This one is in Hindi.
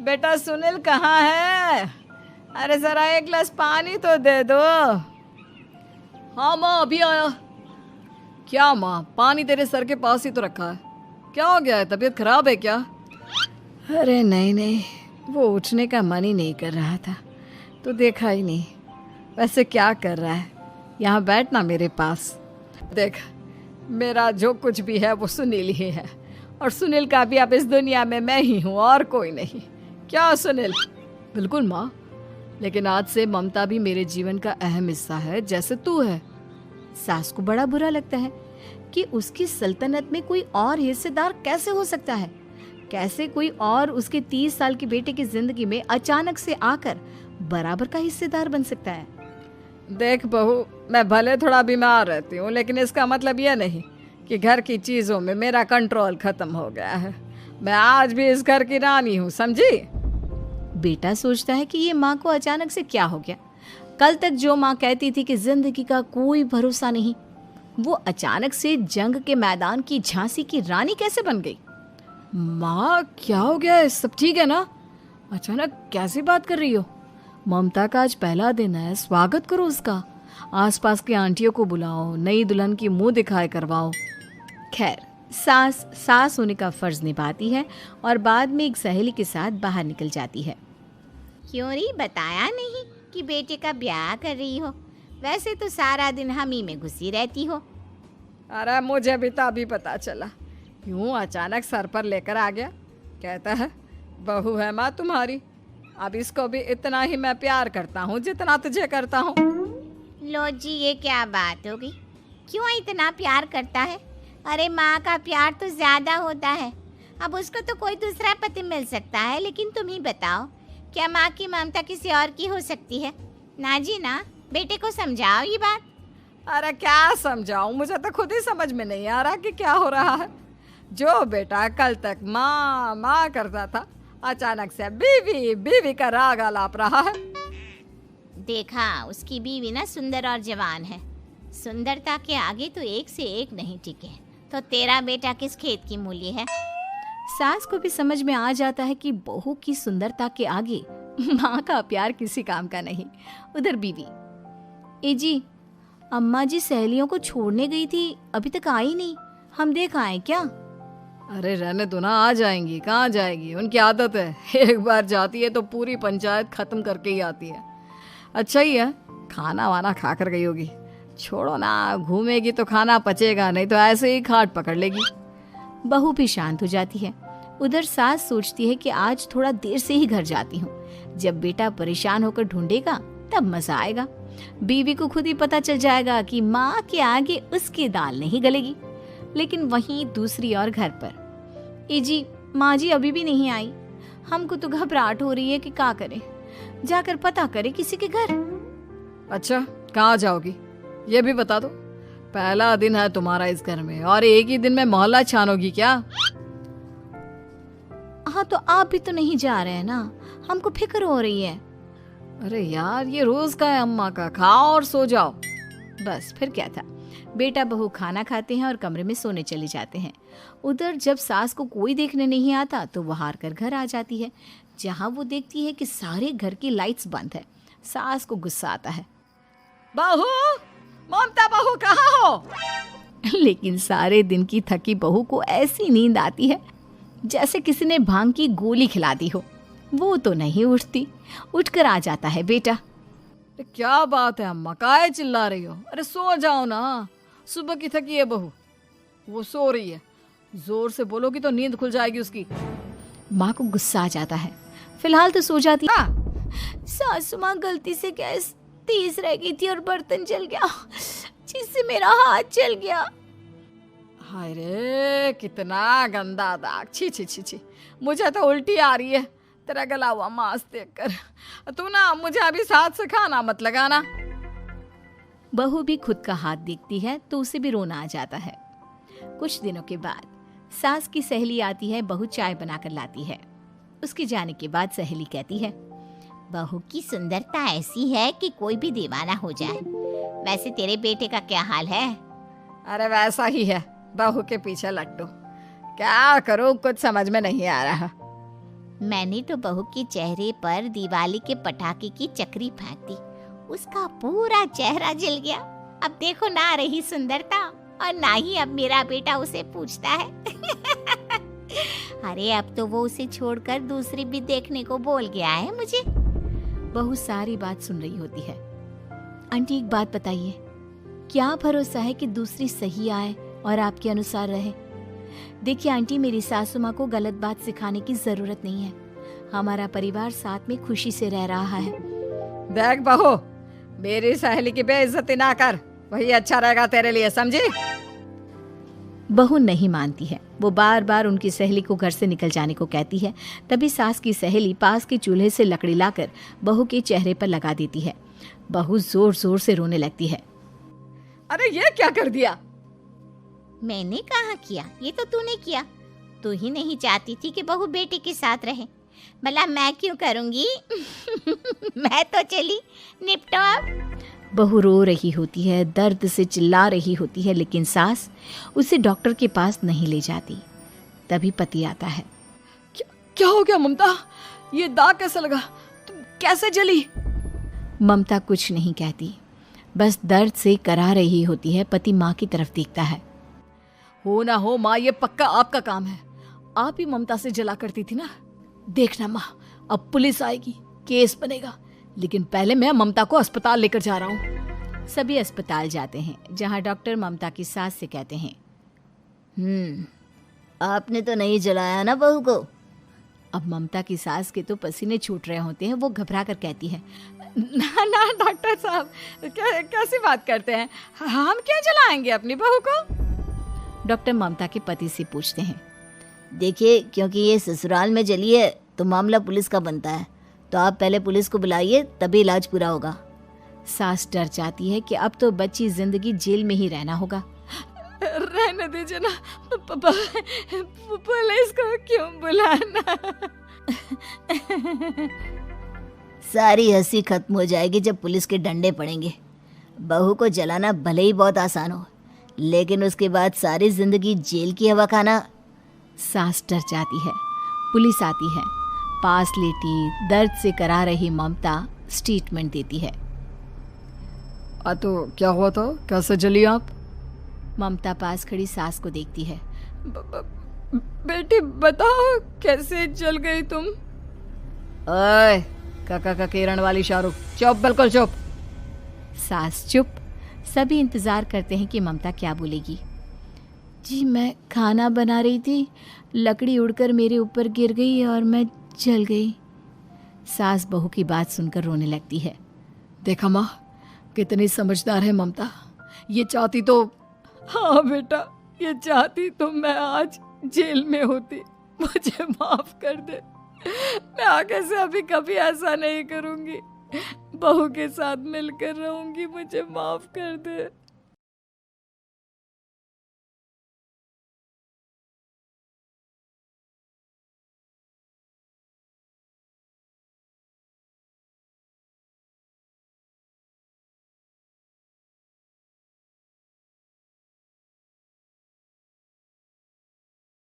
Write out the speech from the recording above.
बेटा सुनील कहाँ है? अरे जरा एक गिलास पानी तो दे दो। हाँ माँ अभी आया। क्या माँ, पानी तेरे सर के पास ही तो रखा है, क्या हो गया है? तबीयत खराब है क्या? अरे नहीं नहीं, वो उठने का मन ही नहीं कर रहा था तो देखा ही नहीं। वैसे क्या कर रहा है? यहाँ बैठना मेरे पास। देख, मेरा जो कुछ भी है वो सुनील ही है, और सुनील का भी अब इस दुनिया में मैं ही हूँ और कोई नहीं। क्या सुनील? बिल्कुल माँ, लेकिन आज से ममता भी मेरे जीवन का अहम हिस्सा है, जैसे तू है। सास को बड़ा बुरा लगता है कि उसकी सल्तनत में कोई और हिस्सेदार कैसे हो सकता है। कैसे कोई और उसके 30 साल के बेटे की जिंदगी में अचानक से आकर बराबर का हिस्सेदार बन सकता है। देख बहू, मैं भले थोड़ा बीमार रहती हूँ, लेकिन इसका मतलब यह नहीं कि घर की चीजों में मेरा कंट्रोल खत्म हो गया है। मैं आज भी इस घर की रानी हूँ, समझी? बेटा सोचता है कि ये माँ को अचानक से क्या हो गया। कल तक जो माँ कहती थी कि जिंदगी का कोई भरोसा नहीं, वो अचानक से जंग के मैदान की झांसी की रानी कैसे बन गई? माँ क्या हो गया है? सब ठीक है ना? अचानक कैसी बात कर रही हो? ममता का आज पहला दिन है, स्वागत करो उसका। आसपास की आंटियों को बुलाओ, नई दुल्हन की मुंह दिखाए करवाओ। खैर, सास होने का फर्ज निभाती है और बाद में एक सहेली के साथ बाहर निकल जाती है। क्यों री बताया नहीं कि बेटे का ब्याह कर रही हो? वैसे तो सारा दिन हम ही में घुसी रहती हो। अरे मुझे भी तो अभी पता चला, यूं अचानक सर पर लेकर आ गया। कहता है बहू है माँ तुम्हारी। अब इसको भी इतना ही मैं प्यार करता हूँ जितना तुझे करता हूँ। लो जी, ये क्या बात हो गई? क्यों इतना प्यार करता है? अरे माँ का प्यार तो ज्यादा होता है। अब उसको तो कोई दूसरा पति मिल सकता है, लेकिन तुम ही बताओ, क्या माँ की ममता किसी और की हो सकती है? ना जी ना, बेटे को समझाओ ये बात। अरे क्या समझाऊं, मुझे तो खुद ही समझ में नहीं आ रहा कि क्या हो रहा है। जो बेटा कल तक माँ माँ करता था, अचानक से बीवी बीवी का राग आलाप रहा है। देखा, उसकी बीवी ना सुंदर और जवान है। सुंदरता के आगे तो एक से एक नहीं टिके, तो तेरा बेटा किस खेत की मूली है? सास को भी समझ में आ जाता है कि बहू की सुंदरता के आगे माँ का प्यार किसी काम का नहीं। उधर बीवी, ए जी, अम्मा जी सहेलियों को छोड़ने गई थी, अभी तक आई नहीं, हम देख आए क्या? अरे रहने दो ना, आ जाएंगी। कहाँ जाएगी, उनकी आदत है, एक बार जाती है तो पूरी पंचायत खत्म करके ही आती है। अच्छा ही है, खाना वाना खा कर गई होगी। छोड़ो ना, घूमेगी तो खाना पचेगा, नहीं तो ऐसे ही खाट पकड़ लेगी। बहू भी शांत हो जाती है। उधर सास सोचती है कि आज थोड़ा देर से ही घर जाती हूँ, जब बेटा परेशान होकर ढूंढेगा तब मजा आएगा। बीवी को खुद ही पता चल जाएगा कि माँ के आगे उसकी दाल नहीं गलेगी। लेकिन वहीं दूसरी ओर घर पर, ए जी, माँ जी अभी भी नहीं आई। हमको तो घबराहट हो रही है कि क्या करें, जाकर पता करें किसी के घर। अच्छा, कहाँ जाओगी ये भी बता दो। पहला दिन है तुम्हारा इस घर में और एक ही दिन में मोहल्ला छानोगी क्या? हाँ तो आप भी तो नहीं जा रहे हैं ना, हमको फिक्र हो रही है। अरे यार, ये रोज का है अम्मा का, खाओ और सो जाओ। बस फिर क्या था। बेटा बहू खाना खाते हैं और कमरे में सोने चले जाते हैं। उधर जब सास को कोई देखने नहीं आता तो वो हार कर घर आ जाती है, जहाँ वो देखती है कि सारे घर की लाइट्स बंद है। सास को गुस्सा आता है, बहू, ममता बहू कहाँ हो? लेकिन सारे दिन की थकी बहू को ऐसी नींद आती है जैसे किसी ने भांग की गोली खिला दी हो। वो तो नहीं उठती। उठकर आ जाता है बेटा। क्या बात है अम्मा, काहे चिल्ला रही हो? अरे सो जाओ ना, सुबह की थकी है बहू। वो सो रही है, जोर से बोलोगी तो नींद खुल जाएगी उसकी। माँ को गुस्सा आ जाता है। फिलहाल तो सो जाती है। सासू माँ गलती से गैस तेज रह गई थी और बर्तन जल गया, जिससे मेरा हाथ जल गया। हाय रे, कितना गंदा दाग, छी छी छी छी, मुझे तो उल्टी आ रही है तेरा गला हुआ मांस देखकर। तू ना मुझे अभी साथ से खाना मत लगाना। बहू भी खुद का हाथ देखती है तो उसे भी रोना आ जाता है। कुछ दिनों के बाद सास की सहेली आती है, बहू चाय बनाकर लाती है। उसके जाने के बाद सहेली कहती है, बहू की सुंदरता ऐसी है कि कोई भी दीवाना हो जाए। वैसे तेरे बेटे का क्या हाल है? अरे वैसा ही है, बहू के पीछे लट्टू। क्या करूं, कुछ समझ में नहीं आ रहा। मैंने तो बहू के चेहरे पर दिवाली के पटाखे की चक्री फेंक दी। उसका पूरा चेहरा जल गया। अब देखो ना रही सुंदरता, और ना ही अब मेरा बेटा उसे पूछता है। अरे अब तो वो उसे छोड़कर दूसरी भी देखने को बोल गया है मुझे। बहू सारी बात सुन रही होती है। आंटी एक बात बताइए, क्या भरोसा है कि दूसरी सही आए और आपके अनुसार रहे? देखिए आंटी, मेरी सासू माँ को गलत बात सिखाने की जरूरत नहीं है। हमारा परिवार साथ में खुशी से रह रहा है। देख बहू, मेरी सहेली की बेइज्जती ना कर, वही अच्छा रहेगा तेरे लिए, समझी? बहू नहीं मानती है। वो बार बार उनकी सहेली को घर से निकल जाने को कहती है। तभी सास की सहेली पास के चूल्हे से लकड़ी लाकर बहू के चेहरे पर लगा देती है। बहू जोर जोर से रोने लगती है। अरे ये क्या कर दिया? मैंने कहाँ किया, ये तो तूने किया। तू ही नहीं चाहती थी कि बहू बेटे के साथ रहे, भला मैं क्यों करूंगी? मैं तो चली, निपटो अब। बहू रो रही होती है, दर्द से चिल्ला रही होती है, लेकिन सास उसे डॉक्टर के पास नहीं ले जाती। तभी पति आता है। क्या हो गया ममता? ये दाग कैसे लगा? तुम कैसे जली? ममता कुछ नहीं कहती, बस दर्द से करा रही होती है। पति माँ की तरफ देखता है। हो ना हो माँ, ये पक्का आपका काम है। आप ही ममता से जला करती थी ना। देखना माँ, अब पुलिस आएगी, केस बनेगा, लेकिन पहले मैं ममता को अस्पताल लेकर जा रहा हूँ। सभी अस्पताल जाते हैं, जहाँ डॉक्टर ममता की सास से कहते हैं, आपने तो नहीं जलाया ना बहू को? अब ममता की सास के तो पसीने छूट रहे होते हैं। वो घबरा कर कहती है, ना ना डॉक्टर साहब, कैसी बात करते हैं? हम क्या जलाएंगे अपनी बहू को? डॉक्टर ममता के पति से पूछते हैं। देखिए, क्योंकि ये ससुराल में जली है तो मामला पुलिस का बनता है, तो आप पहले पुलिस को बुलाइए, तभी इलाज पूरा होगा। सास डर जाती है कि अब तो बच्ची जिंदगी जेल में ही रहना होगा। रहने दीजिए ना, पुलिस को क्यों बुलाना? सारी हंसी खत्म हो जाएगी जब पुलिस के डंडे पड़ेंगे। बहू को जलाना भले ही बहुत आसान हो, लेकिन उसके बाद सारी जिंदगी जेल की हवा खाना। सास डर जाती है। पुलिस आती है। पास लेटी दर्द से करा रही ममता स्टेटमेंट देती है। तो क्या हुआ था? कैसे जली आप? ममता पास खड़ी सास को देखती है। बेटी बताओ, कैसे जल गई तुम? ओए, काका का किरण वाली शाहरुख, चुप, बिल्कुल चुप। सास चुप। सभी इंतजार करते हैं कि ममता क्या बोलेगी। जी मैं खाना बना रही थी, लकड़ी उड़कर मेरे ऊपर गिर गई और मैं जल गई। सास बहू की बात सुनकर रोने लगती है। देखा माँ, कितनी समझदार है ममता। ये चाहती तो, हाँ बेटा, ये चाहती तो मैं आज जेल में होती। मुझे माफ कर दे, मैं आगे से अभी कभी ऐसा नहीं करूंगी। बहू के साथ मिलकर रहूंगी, मुझे माफ कर दे।